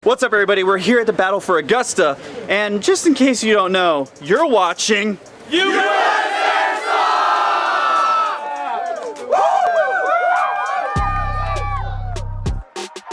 What's up, everybody? We're here at the Battle for Augusta, and just in case you don't know, you're watching USAirsoft!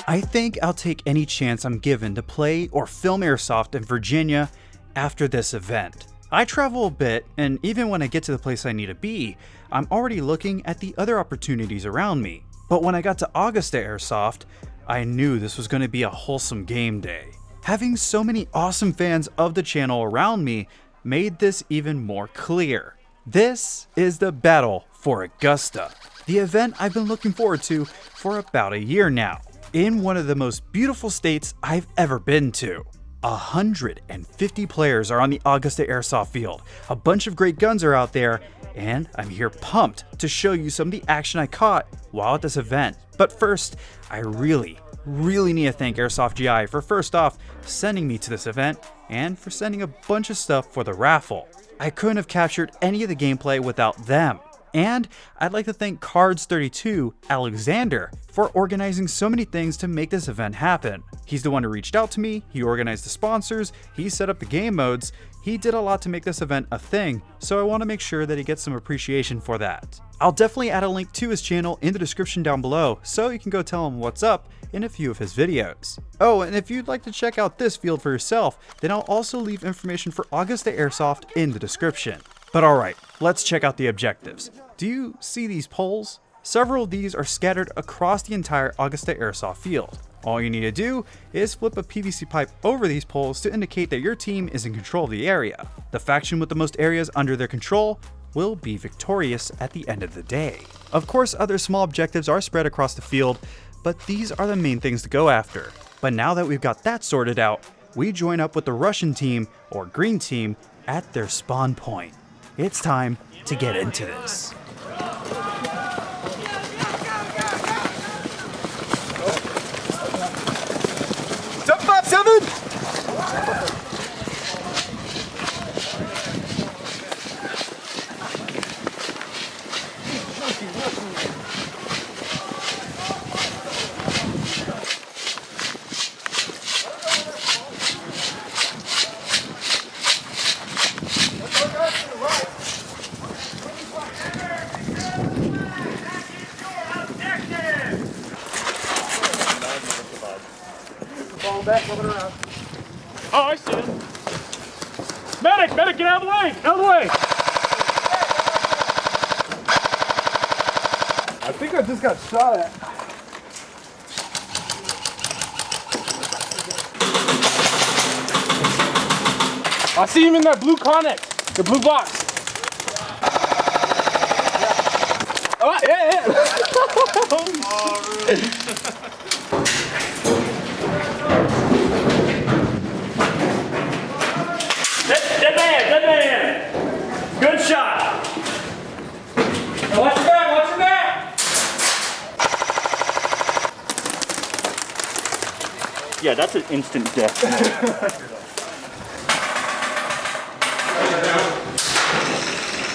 I think I'll take any chance I'm given to play or film airsoft in Virginia after this event. I travel a bit, and even when I get to the place I need to be, I'm already looking at the other opportunities around me. But when I got to Augusta Airsoft, I knew this was going to be a wholesome game day. Having so many awesome fans of the channel around me made this even more clear. This is the Battle for Augusta, the event I've been looking forward to for about a year now, in one of the most beautiful states I've ever been to. 150 players are on the Augusta Airsoft field, a bunch of great guns are out there, and I'm here pumped to show you some of the action I caught while at this event. But first, I really need to thank Airsoft GI for first off sending me to this event and for sending a bunch of stuff for the raffle. I couldn't have captured any of the gameplay without them. And I'd like to thank Cards32 Alexander for organizing so many things to make this event happen. He's the one who reached out to me, he organized the sponsors, he set up the game modes, he did a lot to make this event a thing, so I want to make sure that he gets some appreciation for that. I'll definitely add a link to his channel in the description down below, so you can go tell him what's up in a few of his videos. Oh, and if you'd like to check out this field for yourself, then I'll also leave information for Augusta Airsoft in the description. But alright, let's check out the objectives. Do you see these poles? Several of these are scattered across the entire Augusta Airsoft field. All you need to do is flip a PVC pipe over these poles to indicate that your team is in control of the area. The faction with the most areas under their control will be victorious at the end of the day. Of course, other small objectives are spread across the field, but these are the main things to go after. But now that we've got that sorted out, we join up with the Russian team, or green team, at their spawn point. It's time to get into this. Jump up, Seven! Back, moving around. Oh, I see him. Medic, get out of the way! Out of the way! I think I just got shot at. I see him in that blue Connex, the blue box. Oh, yeah. Dead man. Good shot. Now watch your back. Yeah, that's an instant death.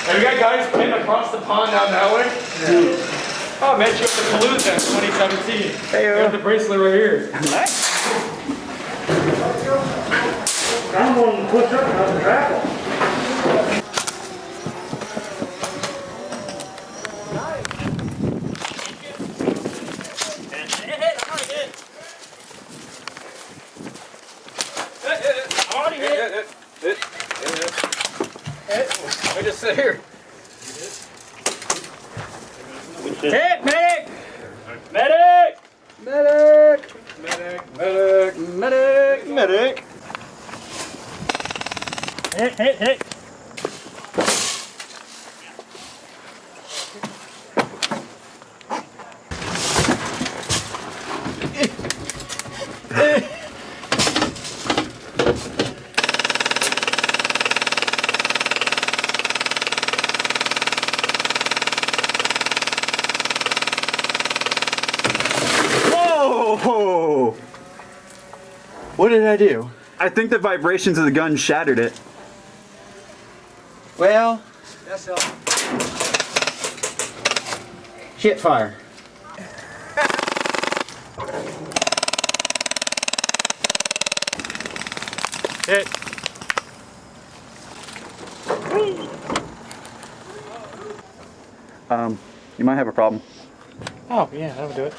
Have you got guys playing across the pond down that way? Dude. Oh, I met you at the Palooza in 2017. Hey, I got the bracelet right here. Nice. I'm going to push up and have the travel. I just sit here. Hit, medic! Medic! Medic! Medic! Medic! Medic! Hit! Whoa! What did I do? I think the vibrations of the gun shattered it. Well, That's all. shit fire. Hit. You might have a problem. Oh, yeah, that'll do it.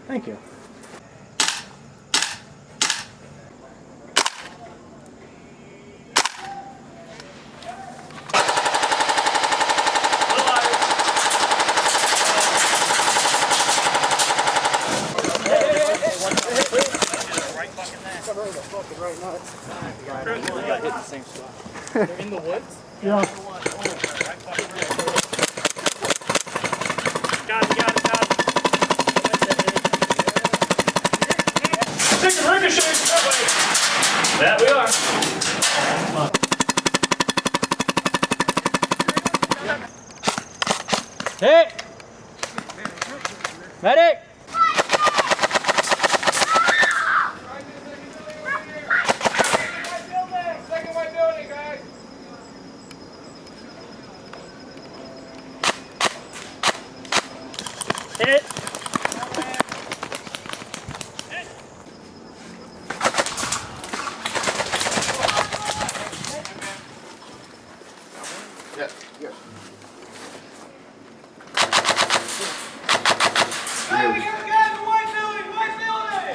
Thank you. In the woods? Yeah. Got it. Take a ricochet that way. That we are. Hey! Medic! Hit it!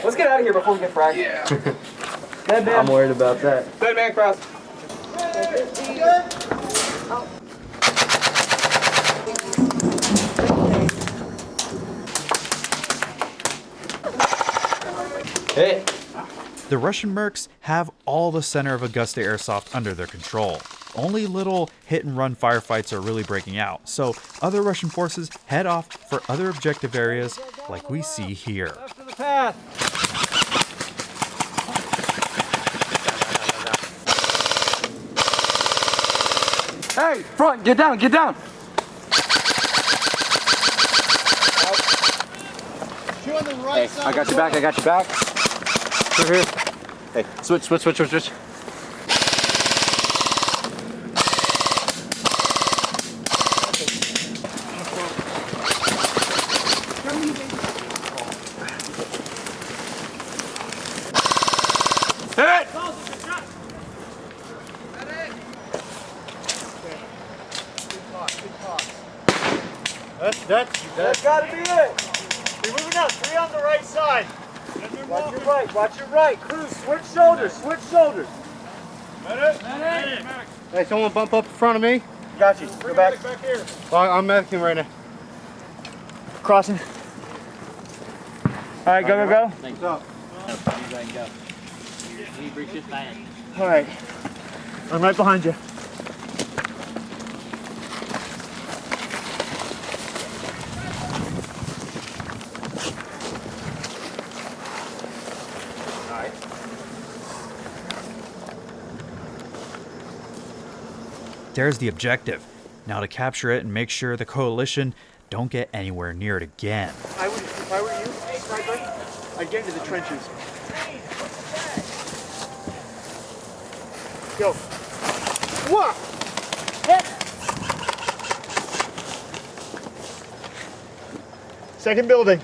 Let's get out of here before we get fragged. Yeah. I'm worried about that. Dead man cross. Hey! The Russian mercs have all the center of Augusta Airsoft under their control. Only little hit-and-run firefights are really breaking out, so other Russian forces head off for other objective areas like we see here. To the path. Hey, front, get down, get down. Hey, I got your back. Here. Hey, switch. Hit! That's gotta be it. You're moving out. 3 on the right side. Watch your right. Crew, switch shoulders. Hey, someone bump up in front of me. Got you. Go back. here. Well, I'm medicing right now. Crossing. All right, go. What's up? All right. I'm right behind you. There's the objective. Now to capture it and make sure the coalition don't get anywhere near it again. If I were you, sniper, I'd get into the trenches. Go. Whoa! Second building.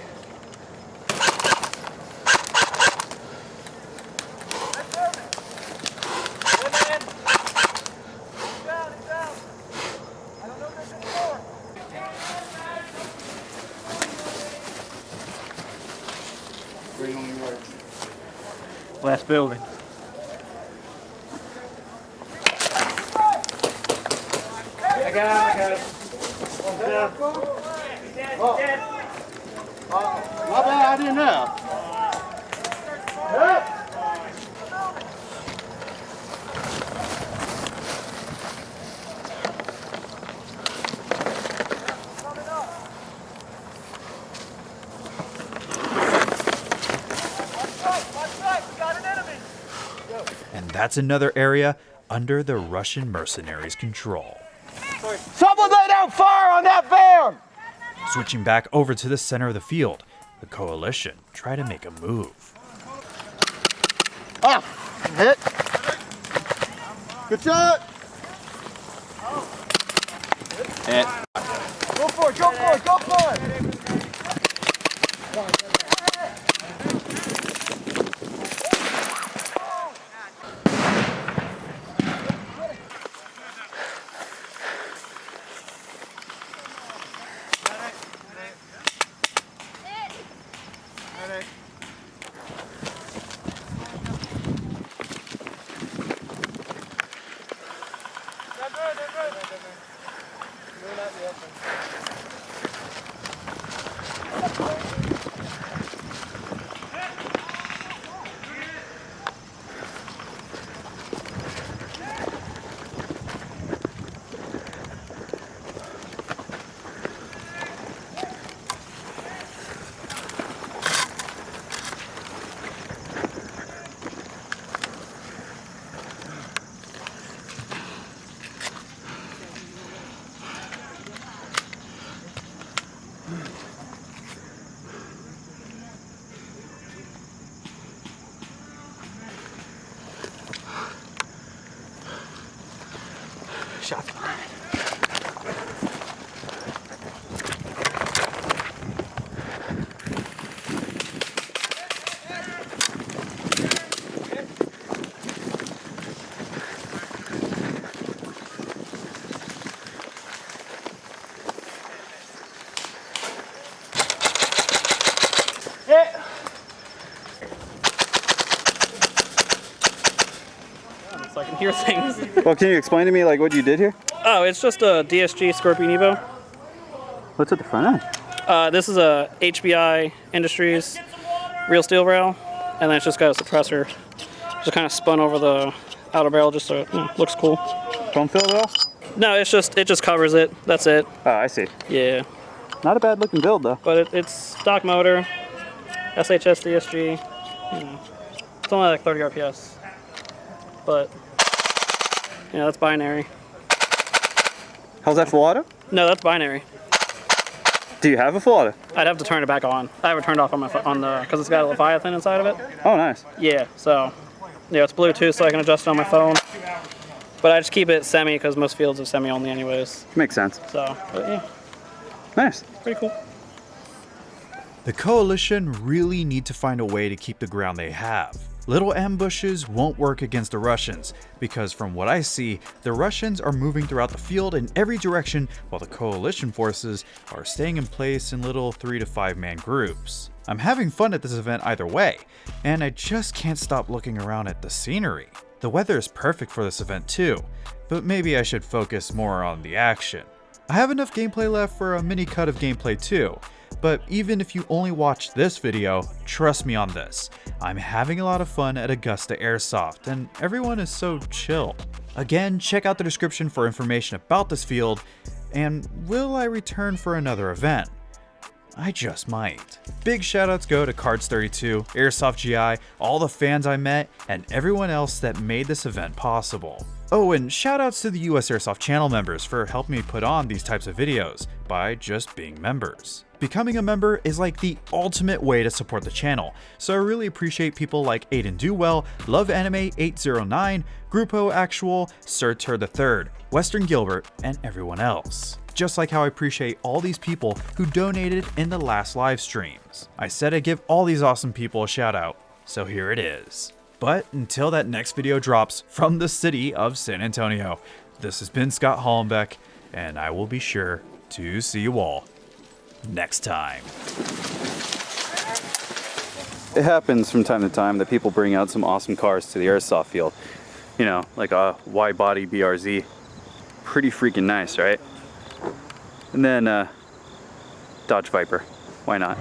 Last building. I got it. One's down. My bad, I didn't know. And that's another area under the Russian mercenaries' control. Someone lay down fire on that van! Switching back over to the center of the field, the coalition try to make a move. Ah! Hit! Good shot! Hit. Go for it! shotgun. So I can hear things. Well, can you explain to me like what you did here? Oh, it's just a DSG Scorpion Evo. What's at the front end? This is a HBI Industries real steel rail, and then it's just got a suppressor. Just kind of spun over the outer barrel just so it looks cool. Foam fill at all? No, it just covers it. That's it. Oh, I see. Yeah. Not a bad looking build though. But it's stock motor, SHS DSG. It's only like 30 RPS. But yeah, that's binary. How's that full auto? No, that's binary. Do you have a full auto? I'd have to turn it back on. I have it turned off on the because it's got a Leviathan inside of it. Oh, nice. Yeah, so yeah, it's Bluetooth, so I can adjust it on my phone. But I just keep it semi because most fields are semi only anyways. Makes sense. So, but yeah, Nice. pretty cool. The Coalition really need to find a way to keep the ground they have. Little ambushes won't work against the Russians, because from what I see, the Russians are moving throughout the field in every direction while the Coalition forces are staying in place in little 3 to 5 man groups. I'm having fun at this event either way, and I just can't stop looking around at the scenery. The weather is perfect for this event too, but maybe I should focus more on the action. I have enough gameplay left for a mini cut of gameplay too, but even if you only watch this video, trust me on this, I'm having a lot of fun at Augusta Airsoft and everyone is so chill. Again, check out the description for information about this field, and will I return for another event? I just might. Big shoutouts go to Cards32, Airsoft GI, all the fans I met, and everyone else that made this event possible. Oh, and shoutouts to the USAirsoft channel members for helping me put on these types of videos by just being members. Becoming a member is like the ultimate way to support the channel, so I really appreciate people like Aiden Dewell, Love Anime 809, Grupo Actual, Sir Tur III, Western Gilbert, and everyone else. Just like how I appreciate all these people who donated in the last live streams. I said I'd give all these awesome people a shout out, so here it is. But until that next video drops from the city of San Antonio, this has been Scott Hollenbeck, and I will be sure to see you all next time. It happens from time to time that people bring out some awesome cars to the airsoft field. You know, like a wide body BRZ. Pretty freaking nice, right? And then Dodge Viper. Why not?